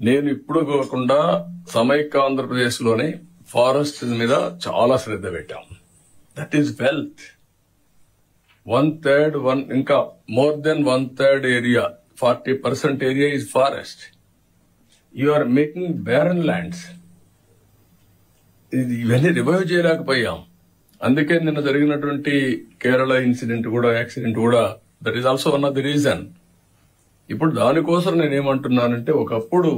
నేను ఇప్పుడు కాకుండా సమైక్య ఆంధ్రప్రదేశ్ లోనే ఫారెస్ట్ మీద చాలా శ్రద్ధ పెట్టాం. That is wealth. 1/3 ఇంకా more than 1/3 area 40% area is forest. You are making barren lands. ఇవన్నీ రివైవ్ చేయలేకపోయాం. అందుకే నిన్న జరిగినటువంటి కేరళ ఇన్సిడెంట్ కూడా యాక్సిడెంట్ కూడా that is also one of the reason. ఇప్పుడు దానికోసం నేనేమంటున్నానంటే ఒకప్పుడు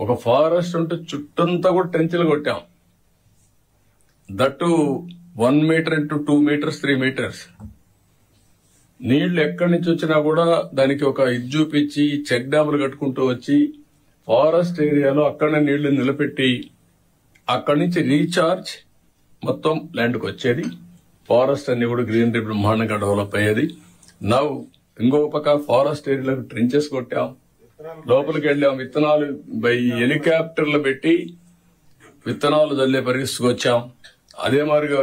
ఒక ఫారెస్ట్ ఉంటే చుట్టంతా కూడా టెంచులు కొట్టాం. That 1 metre into 2 metres 3 metres. నీళ్లు ఎక్కడి నుంచి వచ్చినా కూడా దానికి ఒక ఇది చూపించి చెక్ డ్యాములు కట్టుకుంటూ వచ్చి ఫారెస్ట్ ఏరియాలో అక్కడనే నీళ్లు నిలబెట్టి అక్కడి నుంచి రీఛార్జ్ మొత్తం ల్యాండ్కి వచ్చేది. ఫారెస్ట్ అన్ని కూడా గ్రీనరీ బ్రహ్మాండంగా డెవలప్ అయ్యేది. నవ్వు ఇంకో పక్క ఫారెస్ట్ ఏరియాలకు ట్రెంచెస్ కొట్టాం, లోపలికి వెళ్ళాం, విత్తనాలు హెలికాప్టర్లు పెట్టి విత్తనాలు చల్లే పరిస్థితికి వచ్చాం. అదే మాదిరిగా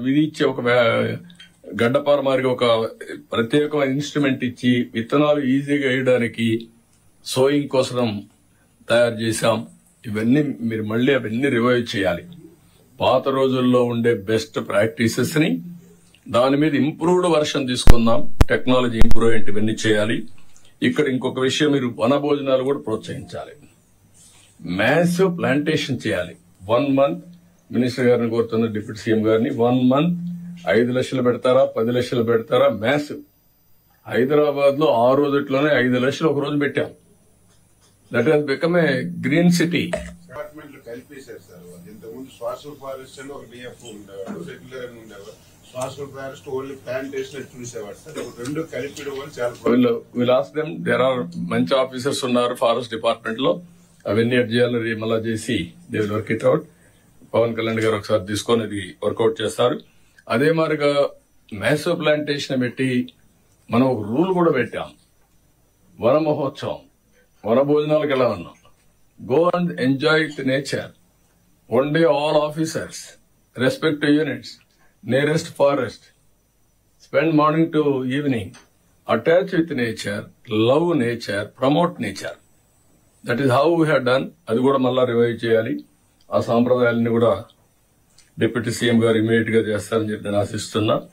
విధించే ఒక గడ్డపార మాదిరిగా ఒక ప్రత్యేకమైన ఇన్స్ట్రుమెంట్ ఇచ్చి విత్తనాలు ఈజీగా వేయడానికి సోయింగ్ కోసం తయారు చేశాం. ఇవన్నీ మీరు మళ్ళీ అవన్నీ రివైవ్ చేయాలి. పాత రోజుల్లో ఉండే బెస్ట్ ప్రాక్టీసెస్ ని దాని మీద ఇంప్రూవ్డ్ వర్షన్ తీసుకుందాం. టెక్నాలజీ ఇంప్రూవ్మెంట్ ఇవన్నీ చేయాలి. ఇక్కడ ఇంకొక విషయం, మీరు వన భోజనాలు కూడా ప్రోత్సహించాలి. మ్యాసివ్ ప్లాంటేషన్ చేయాలి. 1 మంత్ మినిస్టర్ గారిని కోరుతున్న డిప్యూటీ సీఎం గారిని 1 మంత్ 5 లక్షలు పెడతారా 10 లక్షలు పెడతారా? మ్యాసివ్. హైదరాబాద్ లో ఆ రోజుట్లోనే 5 లక్షలు ఒక రోజు పెట్టాం. That has become a green city. డిపార్ట్మెంట్లు కలిపేశారు సార్. ఇంతకుముందు సోషల్ ఫారెస్ట్ అని ఒక డిఎఫ్ ఉండేవాడు, రెగ్యులర్ అని ఉండేవాడు. సోషల్ ఫారెస్ట్ ఓన్లీ ప్లాంటేషన్ చూసేవాడు సార్. రెండు కలిపి will ask them. There are మంచి ఆఫీసర్స్ ఉన్నారు ఫారెస్ట్ డిపార్ట్మెంట్ లో. అవన్నీ అడ్ చేయాలి, మళ్ళా చేసి they will work it out. Pawan Kalyan garu ఒకసారి తీసుకొని ఇది వర్కౌట్ చేస్తారు. అదే మాదిరిగా మ్యాసివ్ ప్లాంటేషన్ పెట్టి మనం ఒక రూల్ కూడా పెట్టాం. వన మహోత్సవం, వన భోజనాలకు ఎలా ఉన్నాం. Go and enjoy with nature. One day all officers respect to units, nearest forest, spend morning to evening, attach with nature, love nature, promote nature. That is how we have done. అది కూడా మళ్ళా revive చేయాలి. ఆ సాంప్రదాయాలని కూడా deputy CM గారు immediate గా చేస్తారని చెప్పి నేను ఆశిస్తున్నా.